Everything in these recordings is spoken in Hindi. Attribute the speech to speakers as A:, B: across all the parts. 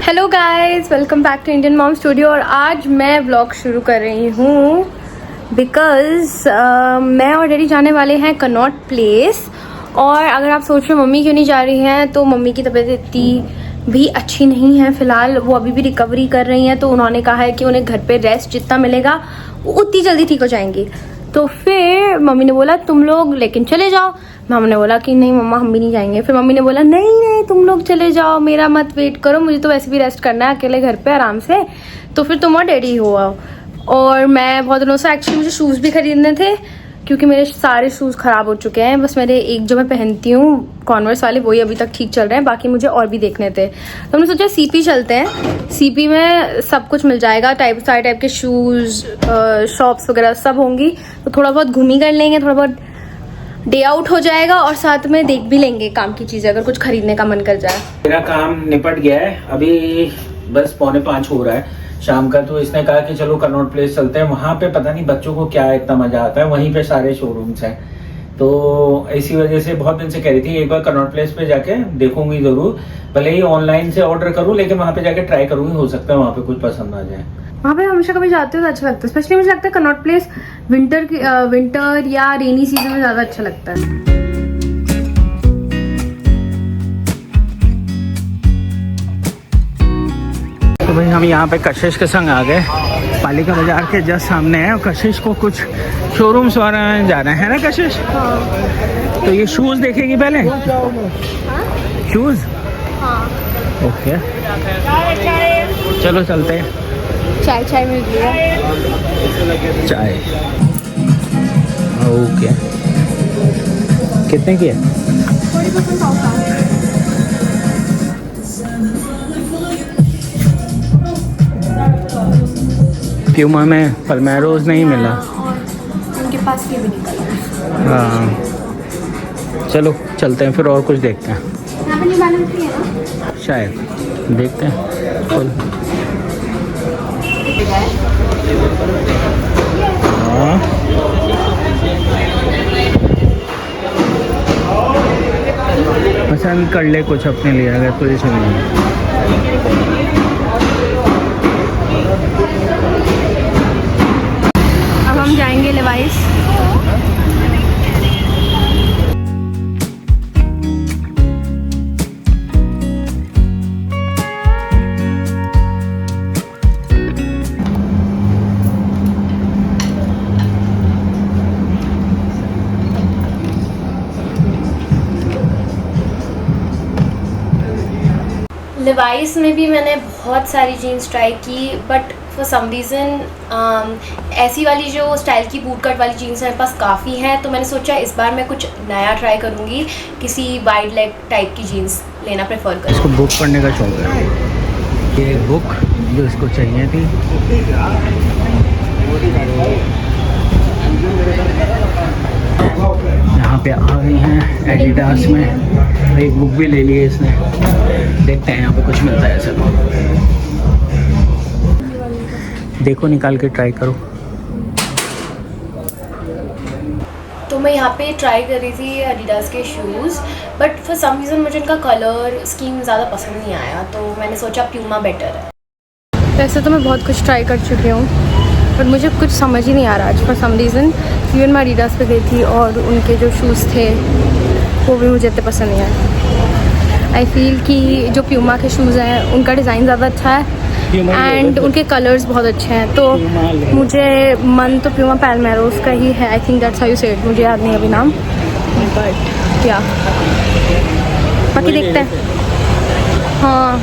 A: Hello guys, welcome back to Indian mom studio. और आज मैं व्लॉग शुरू कर रही हूँ बिकॉज़ मैं और डैडी जाने वाले हैं कनॉट प्लेस। और अगर आप सोच रहे हो मम्मी क्यों नहीं जा रही हैं, तो मम्मी की तबीयत इतनी भी अच्छी नहीं है फ़िलहाल, वो अभी भी रिकवरी कर रही हैं। तो उन्होंने कहा है कि उन्हें घर पे रेस्ट जितना मिलेगा वो उतनी जल्दी ठीक हो जाएंगी। तो फिर मम्मी ने बोला तुम लोग लेकिन चले जाओ। हमने बोला कि नहीं मम्मा, हम भी नहीं जाएंगे। फिर मम्मी ने बोला नहीं नहीं तुम लोग चले जाओ, मेरा मत वेट करो, मुझे तो वैसे भी रेस्ट करना है अकेले घर पे आराम से। तो फिर तुम और डैडी हो आओ। और मैं बहुत दिनों से एक्चुअली मुझे शूज़ भी खरीदने थे क्योंकि मेरे सारे शूज़ ख़राब हो चुके हैं। बस मेरे एक जो मैं पहनती हूँ कॉन्वर्स वाले वही अभी तक ठीक चल रहे हैं, बाकी मुझे और भी देखने थे। तो हमने सोचा सीपी चलते हैं। सीपी में सब कुछ मिल जाएगा, सारे टाइप के शूज़, शॉप्स वगैरह सब होंगी। तो थोड़ा बहुत घूमी कर लेंगे, थोड़ा बहुत डे आउट हो जाएगा और साथ में देख भी लेंगे काम की चीज़ें अगर कुछ खरीदने का मन कर जाए।
B: मेरा काम निपट गया है, अभी बस 4:45 हो रहा है शाम का। तो इसने कहा कि चलो कनॉट प्लेस चलते हैं। वहां पे पता नहीं बच्चों को क्या इतना मजा आता है, वहीं पे सारे शोरूम्स हैं। तो इसी वजह से बहुत दिन से कह रही थी एक बार कनॉट प्लेस पे जाके देखूंगी जरूर। भले ही ऑनलाइन से ऑर्डर करूं लेकिन वहां पे जाके ट्राई करूंगी, हो सकता है वहां पे कुछ पसंद आ जाए।
A: वहाँ पे हमेशा कभी जाते हो तो अच्छा लगता है, स्पेशली मुझे लगता है कनॉट प्लेस विंटर या रेनी सीजन में ज़्यादा अच्छा लगता है।
B: तो भाई हम यहाँ पे कशिश के संग आ गए, पालिका बाजार के जस्ट सामने है। और कशिश को कुछ शोरूम्स वगैरह जा रहे हैं ना कशिश। तो ये शूज़ देखेगी पहले, शूज़। ओके चलो चलते हैं।
A: चाय मिल रही है,
B: चाय ओके। कितने की है? प्यूमा में पल्मेरोज नहीं मिला
A: और उनके पास ये भी निकला।
B: हाँ चलो चलते हैं फिर और कुछ देखते हैं।
A: यहाँ पे न्यू बैलेंस भी है ना
B: शायद, देखते हैं। फुल हाँ पसंद कर ले कुछ अपने लिए अगर तुझे चाहिए।
A: अब हम जाएंगे लेवाइस। लेवाइस में भी मैंने बहुत सारी जीन्स ट्राई की, बट फॉर सम रीज़न ऐसी वाली जो स्टाइल की बूट कट वाली जीन्स मेरे पास काफ़ी हैं। तो मैंने सोचा इस बार मैं कुछ नया ट्राई करूँगी, किसी वाइड लेग टाइप की जीन्स लेना प्रेफर करूँ।
B: इसको बुक पढ़ने का शौक है, ये बुक जो इसको चाहिए थी। यहाँ पे आ गई हैं एडिडास में, एक बुक भी ले ली है इसने। देखते हैं यहाँ पे कुछ मिलता है ऐसा। देखो निकाल के ट्राई करो।
A: तो मैं यहाँ पे ट्राई कर रही थी एडिडास के shoes, but for some reason मुझे इनका कलर स्कीम ज़्यादा पसंद नहीं आया, तो मैंने सोचा प्यूमा बेटर है। वैसे तो मैं बहुत कुछ ट्राई कर चुकी हूँ बट मुझे कुछ समझ ही नहीं आ रहा आज फॉर सम रीज़न। इवन मैं एडिडास पे गई थी और उनके जो शूज़ थे वो भी मुझे इतने पसंद नहीं आए। आई फील कि जो प्यूमा के शूज़ हैं उनका डिज़ाइन ज़्यादा अच्छा है एंड उनके कलर्स बहुत अच्छे हैं। तो मुझे मन तो प्यूमा पैलमेरोस का ही है। I think that's how you से इट, मुझे याद नहीं अभी नाम, बट या बाकी देखते हैं। हाँ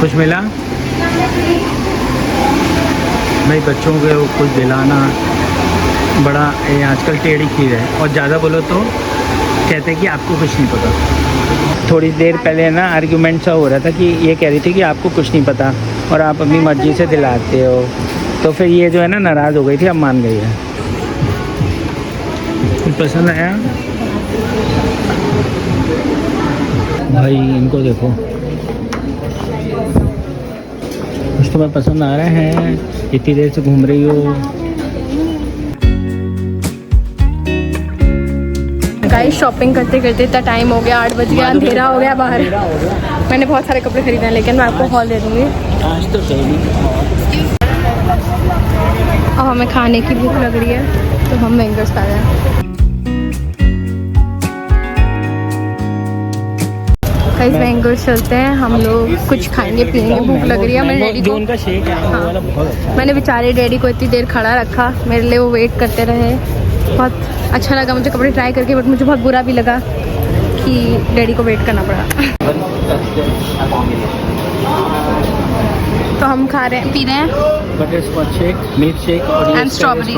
B: कुछ मिला भाई, बच्चों को कुछ दिलाना बड़ा ये आजकल टेढ़ी खीर है। और ज़्यादा बोलो तो कहते हैं कि आपको कुछ नहीं पता। थोड़ी देर पहले ना आर्ग्यूमेंट सा हो रहा था कि ये कह रही थी कि आपको कुछ नहीं पता और आप अपनी मर्जी से दिलाते हो। तो फिर ये जो है ना नाराज़ हो गई थी, अब मान गई है। कुछ पसंद आया भाई? इनको देखो, कुछ तुम्हें पसंद आ रहे हैं? इतनी देर से घूम रही हो।
A: गाइस शॉपिंग करते करते इतना टाइम हो गया, 8 बज गया, अंधेरा हो गया बाहर। मैंने बहुत सारे कपड़े खरीदे हैं लेकिन मैं आपको हॉल दे दूँगी।
B: आज तो
A: अब हमें खाने की भूख लग रही है तो हम मैंगोस खा रहे हैं। गाइस मैंगोस चलते हैं, हम लोग कुछ खाएंगे पिएंगे, भूख लग रही है। मैंने डैडी को
B: उनका शेक है वो वाला बहुत अच्छा।
A: मैंने बेचारे डैडी को इतनी देर खड़ा रखा, मेरे लिए वो वेट करते रहे। बहुत अच्छा लगा मुझे कपड़े ट्राई करके, बट मुझे बहुत बुरा भी लगा कि डैडी को वेट करना पड़ा। तो हम खा रहे हैं, पी रहे हैं
B: butterscotch shake, milkshake
A: and strawberry.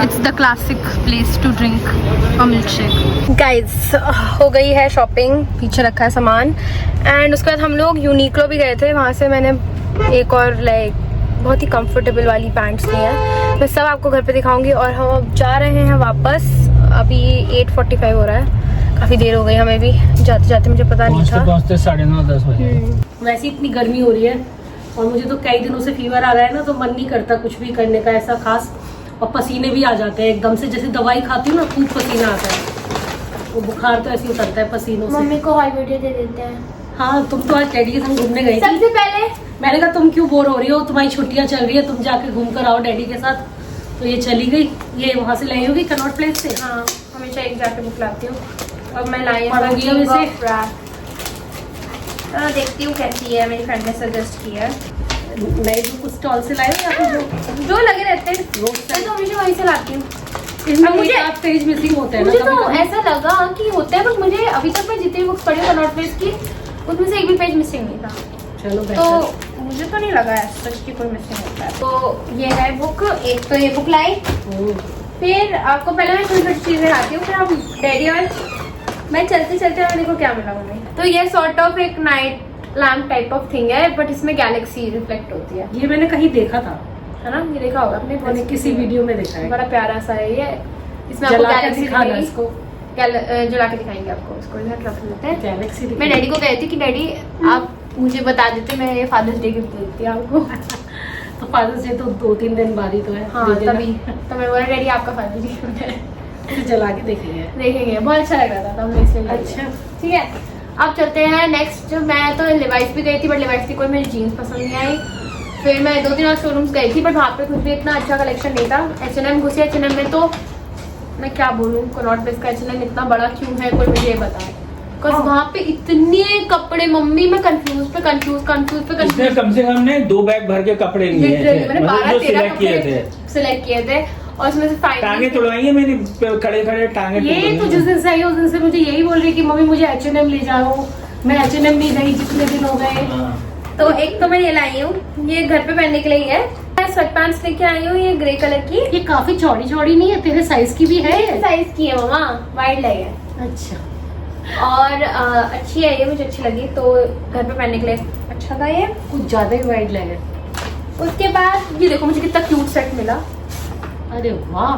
A: It's the classic place to drink a milkshake. Guys हो गई है शॉपिंग, पीछे रखा है सामान एंड उसके बाद हम लोग यूनिक्लो भी गए थे। वहाँ से मैंने एक और लाइक बहुत ही कंफर्टेबल वाली पैंट्स ली हैं। मैं सब आपको घर पे दिखाऊंगी। और हम अब जा रहे हैं वापस, अभी 8:45 हो रहा है, काफ़ी देर हो गई हमें भी जाते जाते, मुझे पता नहीं था।
B: पहुँचते 9:30-10 बजे।
C: वैसे इतनी गर्मी हो रही है और मुझे तो कई दिनों से फीवर आ रहा है ना, तो मन नहीं करता कुछ भी करने का ऐसा खास, और पसीने भी आ जाते हैं एकदम से, जैसे दवाई खाती हूँ ना खूब पसीना आता है। वो बुखार तो ऐसे ही उतरता है पसीनों से।
A: मम्मी को हॉलीडे दे देते हैं।
C: हाँ, तुम तो आज डैडी के संग घूमने गई थी।
A: सबसे पहले
C: मैंने कहा तुम क्यों बोर हो रही हो, तुम्हारी छुट्टियां चल रही है, तुम जाके घूम कर आओ डैडी के साथ। तो ये चली गई, ये वहाँ से लाई होगी कनॉट प्लेस से।
A: हाँ, हमेशा एक जाके बुक लाती हूँ और मैं लाई
C: और
A: हूँ
C: ये वैसे
A: देखती हूँ कैसी है, मेरी फ्रेंड ने सजेस्ट की है।
C: नए जो कुछ स्टॉल से लाए हो या फिर
A: जो लगे रहते हैं
C: रोज
A: मैं तो हमेशा वहीं से लाती हूँ।
C: इसमें
A: मुझे-
C: एक आध पेज मिसिंग होते हैं ना
A: मुझे तो
C: कभी-कभी।
A: ऐसा लगा कि होते हैं, बट मुझे अभी तक मैं जितनी बुक्स पढ़ी कनॉट प्लेस की उसमें से एक भी पेज मिसिंग नहीं था।
C: चलो
A: तो
C: बेहतर।
A: मुझे तो नहीं लगा है सच की कोई मिसिंग होता है। तो ये है बुक, एक तो ये बुक लाई। फिर आपको पहले मैं छोटी छोटी चीजें लाती हूँ, फिर हम डैडी और मैं चलते चलते मैंने को क्या मिला मम्मी। तो ये सॉर्ट ऑफ एक night lamp type of thing है, बट इसमें गैलेक्सी रिफ्लेक्ट होती है
C: ये मैंने कहीं देखा था,
A: है ना? ये देखा होगा आपने,
C: मैंने किसी वीडियो में देखा है।
A: बड़ा प्यारा सा है ये। इसमें आपको
C: जला के
A: गैलेक्सी
C: दिखाना
A: दिखेगी।
C: इसको।
A: जला के दिखाएंगे आपको, इसको इधर रख लेते हैं।
C: गैलेक्सी
A: मैं डैडी को कहती कि डैडी आप मुझे बता देते, मैं ये फादर्स डे गिफ्ट देती आपको।
C: तो फादर्स डे तो 2-3 दिन बाद ही तो है।
A: हाँ
C: दे देना।
A: तभी तो मैं बोला डैडी आपका फादर्स डे गिफ्ट है,
C: फिर जला के देखेंगे।
A: देखेंगे। बहुत अच्छा लग रहा था, तो हमने इसलिए ले लिया।
C: अच्छा।
A: ठीक है, अब चलते हैं नेक्स्ट। मैं तो लिवाइस भी गई थी, बट लिवाइस की कोई मेरी जीन्स पसंद नहीं आई। फिर मैं 2-3 और शोरूम्स गई थी, बट वहाँ पे कुछ भी इतना अच्छा कलेक्शन नहीं था। H&M घुसी, H&M में तो मैं क्या बोलूँ, कनॉट प्लेस का H&M इतना बड़ा क्यों है कोई मुझे ये बताए। बिकॉज वहाँ पे इतने कपड़े, मम्मी मैं कंफ्यूज पे
B: इसने कम से कम ने 2 बैग भर के कपड़े लिए थे,
A: मैंने
B: मतलब
A: 12-13
B: जो सिलेक्ट किए थे।
A: सिलेक्ट किए थे और उसमें से
B: टांगे
A: फाइनली
B: तुड़वाई है मेरी, खड़े खड़े टांगे
C: ये
B: तुड़वाई
C: तो
B: हैं।
C: जिस दिन से आई उस दिन से मुझे यही बोल रही कि मम्मी मुझे H&M ले जाओ। मैं H&M नहीं गई जितने दिन हो गए।
B: हाँ।
A: तो एक तो मैं ये लाई हूँ, ये घर पे पहनने के लिए ही है। मैं स्वेट पैंट्स लेके आई हूँ, ये ग्रे कलर की।
C: ये काफी चौड़ी चौड़ी नहीं है, तेरे साइज की भी है ये?
A: साइज की है मम्मा, वाइड लेग है।
C: अच्छा।
A: और अच्छी है ये, मुझे अच्छी लगी, तो घर पे पहनने के लिए अच्छा था ये।
C: कुछ ज्यादा ही वाइड लग है।
A: उसके बाद ये देखो मुझे कितना क्यूट सेट मिला
C: अरे वाह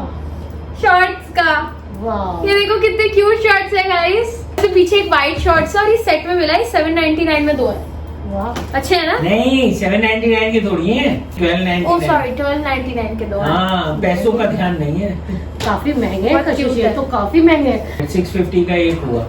A: शॉर्ट्स का।
C: वाह।
A: ये देखो कितने क्यूट शॉर्ट्स है गाइस। तो पीछे एक वाइट शॉर्ट्स है और ये सेट में मिला है 799 में 2 है।
C: वाह।
A: अच्छे है ना?
B: नहीं 799 की थोड़ी है, 1299।
A: ओ सॉरी 1299 के 2 है।
B: हाँ, पैसों का ध्यान नहीं है।
C: काफी महंगे हैं
A: बहुत cute
C: कशिश,
A: है।
C: तो काफी महंगे हैं।
B: 650 का एक हुआ।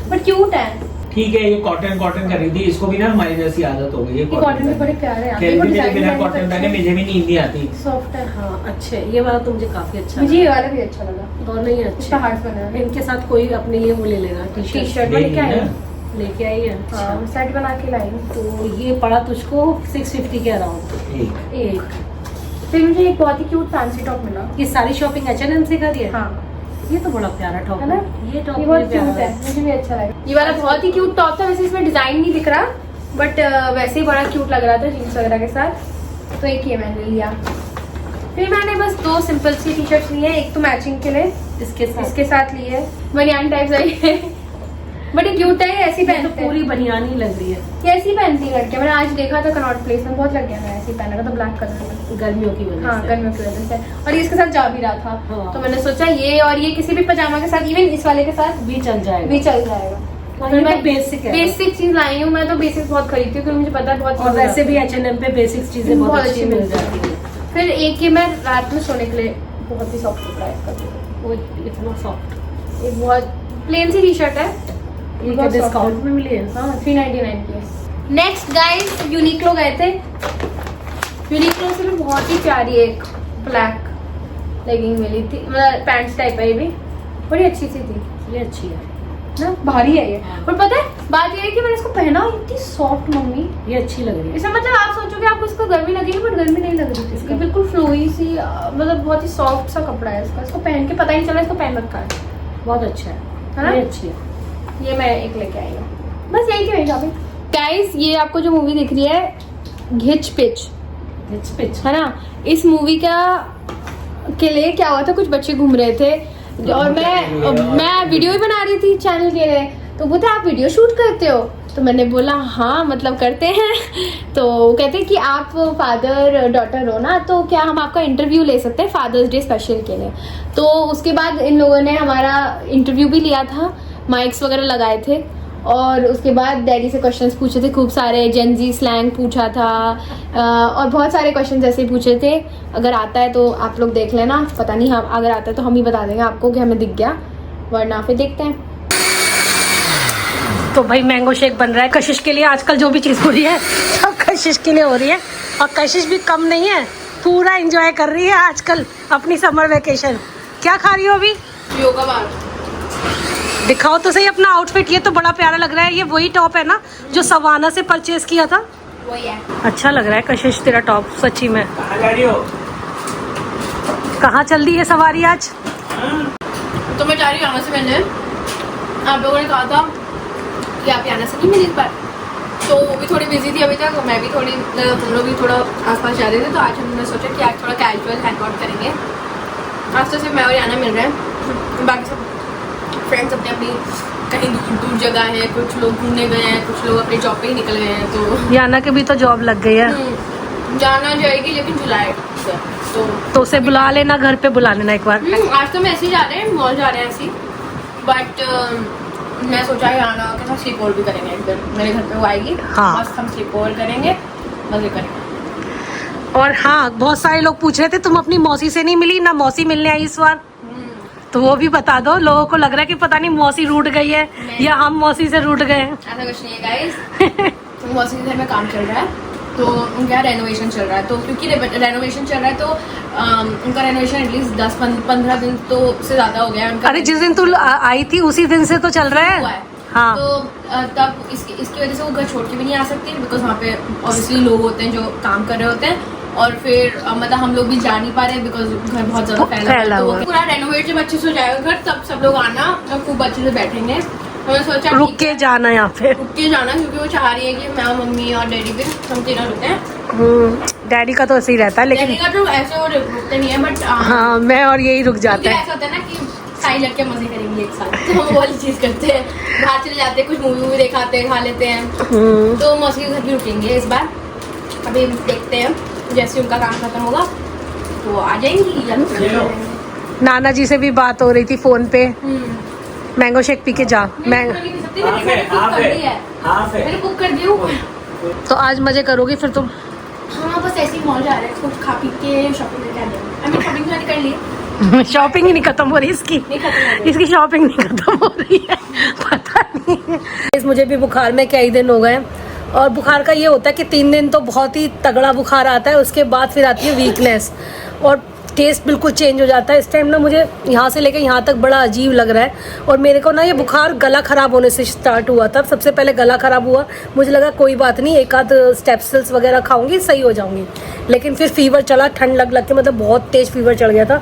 A: बट क्यूट है।
B: ठीक है, ये कॉटन खरीदी, इसको भी ना हमारी जैसी आदत हो गई है
C: ये कॉटन में बड़े प्यारे हैं।
B: खेल भी मेरे बिना कॉटन पहने मुझे भी नींद नहीं आती।
C: सॉफ्ट है। हाँ अच्छे, ये वाला तो मुझे काफी अच्छा
A: मुझे ये
C: लगा।
A: वाला भी अच्छा लगा,
C: दोनों ही
A: इसका
C: अच्छे।
A: हार्ट बना है।
C: इनके साथ कोई अपने ये वो ले लेना, टी
A: टी-शर्ट
C: शर्ट
A: में लेके आई हूँ।
C: लेके आई है।
A: हाँ,
C: अच्छा।
A: सेट बना के लाई हूँ।
C: तो ये पड़ा तुझको 650 के अराउंड
B: एक।
C: एक।
A: फिर मुझे एक बहुत ही क्यूट फैंसी टॉप मिला।
C: ये सारी शॉपिंग H&M से करी है?
A: हाँ
C: ये तो बड़ा प्यारा टॉप
A: है ना?
C: ये टॉप
A: ये बहुत
C: मुझे
A: क्यूट
C: प्यारा
A: है, मुझे भी अच्छा लगा। ये वाला बहुत ही क्यूट टॉप था, वैसे इसमें डिजाइन नहीं दिख रहा, बट वैसे ही बड़ा क्यूट लग रहा था जीन्स वगैरह के साथ। तो एक ये मैंने लिया। फिर मैंने बस 2 सिंपल सी टी शर्ट्स ली है, एक तो मैचिंग के लिए इसके साथ ली है, बनियान टाइप आई है। बट ये क्यूट है, ये ऐसी
C: ये तो
A: पहनते हैं।
C: पूरी बनियान ही लग रही है।
A: ये ऐसी पहनती है लड़कियां। मैंने आज देखा था कनॉट प्लेस में, बहुत लग गया है ऐसी पहनने का, तो ब्लैक कलर का।
C: गर्मियों की वजह
A: हाँ
C: से।
A: गर्मियों की वजह से, और ये इसके साथ जा भी रहा था।
C: हाँ।
A: तो मैंने सोचा ये और ये किसी भी पजामा के साथ, इवन इस वाले के साथ
C: भी चल जाएगा।
A: भी चल जाएगा।
C: और ये तो बेसिक है।
A: बेसिक चीज लाई हूँ मैं, तो बेसिक बहुत खरीदती हूँ क्योंकि मुझे पता है बहुत
C: और वैसे भी H&M पे बेसिक चीजें बहुत अच्छी मिल जाती है।
A: फिर एक ये मैं रात में सोने के लिए बहुत ही सॉफ्ट कपड़ा है इसका।
C: वो इतना सॉफ्ट
A: ये बहुत प्लेन सी टी शर्ट है,
C: ये क्या डिस्काउंट में मिली है?
A: हाँ 399 की है। नेक्स्ट गाइस यूनिक्लो गए थे, यूनिक्लो से भी बहुत ही प्यारी एक ब्लैक लेगिंग मिली थी, मतलब पैंट्स टाइप है, ये भी बड़ी अच्छी सी थी।
C: ये अच्छी है
A: ना, भारी है ये। और पता है बात ये है कि मैंने इसको पहना, इतनी सॉफ्ट मम्मी,
C: ये अच्छी लग रही है।
A: इसका मतलब आप सोचोगे आपको इसको गर्मी लगेगी, बट गर्मी नहीं लग रही थी इसकी, बिल्कुल फ्लोई सी, मतलब बहुत ही सॉफ्ट सा कपड़ा है इसका। इसको पहन के पता ही नहीं चला इसको पहन रखा है।
C: बहुत अच्छा है
A: ना?
C: ये अच्छी है।
A: ये मैं एक लेके आई हूँ, बस यही थी मेरी शॉपिंग। गाइस ये आपको जो मूवी दिख रही है घिच पिच, है ना, इस मूवी का के लिए क्या हुआ था, कुछ बच्चे घूम रहे थे और मैं वीडियो ही बना रही थी चैनल के लिए, तो बोलते आप वीडियो शूट करते हो? तो मैंने बोला हाँ मतलब करते हैं। तो कहते कि आप फादर डॉटर हो ना, तो क्या हम आपका इंटरव्यू ले सकते हैं फादर्स डे स्पेशल के लिए? तो उसके बाद इन लोगों ने हमारा इंटरव्यू भी लिया था, माइक्स वगैरह लगाए थे, और उसके बाद डैडी से क्वेश्चंस पूछे थे, खूब सारे जेनजी स्लैंग पूछा था, और बहुत सारे क्वेश्चन ऐसे ही पूछे थे। अगर आता है तो आप लोग देख लेना, पता नहीं हम अगर आता है तो हम ही बता देंगे आपको कि हमें दिख गया, वरना फिर देखते हैं।
C: तो भाई मैंगो शेक बन रहा है कशिश के लिए। आजकल जो भी चीज़ हो रही है सब कशिश के लिए हो रही है, और कशिश भी कम नहीं है, पूरा एंजॉय कर रही है आजकल अपनी समर वेकेशन। क्या खा रही हो अभी?
A: योगा बार।
C: दिखाओ तो सही अपना आउटफिट, ये तो बड़ा प्यारा लग रहा है। ये वही टॉप है ना जो सवाना से परचेज किया था?
A: वही है।
C: अच्छा लग रहा है कशिश तेरा टॉप सच्ची में।
B: कहाँ जा रही हो?
C: कहाँ चल रही है सवारी आज?
A: तो मैं जा रही हूँ यहाँ से। मैंने आप लोगों ने कहा था कि आप यहाँ से नहीं मिली इस बार, तो वो भी थोड़ी बिजी थी अभी तक, और मैं भी थोड़ी, हम लोग भी थोड़ा आसपास जा रहे थे, तो आज हमने सोचा कि आज थोड़ा कैजुअल हैंग आउट करेंगे। आज तो सिर्फ मैं और याना मिल रहे हैं, बाकी सब फ्रेंड्स अपने अपनी कहीं दूर जगह है, कुछ लोग घूमने गए हैं, कुछ लोग अपने जॉब पे ही निकल गए हैं। तो
C: याना के भी तो जॉब लग गई है।
A: जाना जाएगी लेकिन जुलाई से,
C: तो उसे बुला लेना, घर पे बुला लेना एक बार।
A: आज तो मैं ऐसे ही जा रहे हैं, मॉल जा रहे हैं ऐसे ही, बट मैं सोचा याना के साथ स्लीप ओवर भी करेंगे एक दिन, मेरे घर पे वो आएगी।
C: हाँ।
A: मस्त हम स्लीप ओवर करेंगे, मजे करेंगे।
C: और हाँ, बहुत सारे लोग पूछ रहे थे तुम अपनी मौसी से नहीं मिली ना, मौसी मिलने आई इस बार, तो वो भी बता दो। लोगों को लग रहा है कि पता नहीं मौसी रूठ गई है या हम मौसी से रूठ गए हैं।
A: ऐसा कुछ नहीं है गाइस। तो मौसी के घर में काम चल रहा है, तो उनका रेनोवेशन चल रहा है, तो क्योंकि रेनोवेशन चल रहा है तो उनका रेनोवेशन एटलीस्ट 10-15 दिन तो से ज्यादा हो गया है उनका।
C: अरे जिस दिन तू आई थी उसी दिन से तो चल रहा
A: हुआ
C: है। हाँ।
A: तो तब इसकी वजह से वो घर छोड़ के भी नहीं आ सकती, बिकॉज वहाँ पे ऑब्वियसली लोग होते हैं जो काम कर रहे होते हैं, और फिर मतलब हम लोग भी जा नहीं पा रहे बिकॉज घर बहुत ज्यादा फैला हुआ है। पूरा रेनोवेट जब अच्छे से हो जाएगा घर, तब सब लोग आना और खूब अच्छे से बैठेंगे। तो मैं सोचा
C: रुक के जाना यहाँ पे,
A: रुक के जाना, क्योंकि वो चाह रही है कि मैं, मम्मी और डैडी भी हम तीनों रुके हैं।
C: डैडी का तो ऐसे ही रहता है, लेकिन
A: डैडी का तो ऐसे वो रुकते नहीं है, बट
C: हाँ मैं और यही रुक जाते हैं।
A: ऐसा होता है ना कि सारी लड़के मजे करेंगे एक साथ, तो हम वो वाली चीज करते हैं, बाहर चले जाते हैं, कुछ मूवी दिखाते हैं, खा लेते हैं। तो मौसी के घर भी रुकेंगे इस बार, अभी देखते हैं जैसे उनका काम खत्म होगा तो आ जाएंगी।
C: नाना जी से भी बात हो रही थी फोन पे, मैंगो शेक पी के जा। मैंने
A: बुक कर दी हूँ।
C: तो आज मजे करोगे फिर तुम?
A: हाँ बस ऐसे ही मॉल जा रहे हैं, कुछ खा पी के शॉपिंग करके आ जाएंगे। शॉपिंग मैंने कर ली,
C: शॉपिंग ही नहीं खत्म हो रही इसकी, इसकी शॉपिंग नहीं खत्म हो रही है, पता नहीं। मुझे भी बुखार में कई दिन हो गए, और बुखार का ये होता है कि 3 दिन तो बहुत ही तगड़ा बुखार आता है, उसके बाद फिर आती है वीकनेस और टेस्ट बिल्कुल चेंज हो जाता है। इस टाइम ना मुझे यहाँ से लेकर यहाँ तक बड़ा अजीब लग रहा है, और मेरे को ना ये बुखार गला ख़राब होने से स्टार्ट हुआ था। सबसे पहले गला ख़राब हुआ, मुझे लगा कोई बात नहीं, एक आध स्टेप्सिल्स वगैरह खाऊंगी सही हो जाऊंगी, लेकिन फिर फीवर चला, ठंड लग के, मतलब बहुत तेज़ फीवर चढ़ गया था।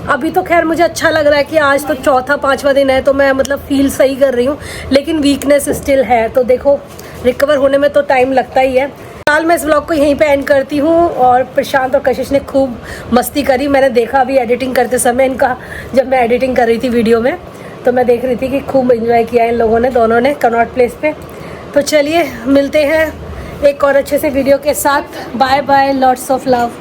C: अभी तो खैर मुझे अच्छा लग रहा है कि आज तो 4था-5वां दिन है, तो मैं मतलब फील सही कर रही हूँ, लेकिन वीकनेस स्टिल है। तो देखो रिकवर होने में तो टाइम लगता ही है। फिलहाल मैं इस व्लॉग को यहीं पे एंड करती हूँ, और प्रशांत और कशिश ने खूब मस्ती करी। मैंने देखा अभी एडिटिंग करते समय इनका, जब मैं एडिटिंग कर रही थी वीडियो में, तो मैं देख रही थी कि खूब एंजॉय किया इन लोगों ने, दोनों ने, कनॉट प्लेस पे। तो चलिए मिलते हैं एक और अच्छे से वीडियो के साथ। Bye bye, lots of love.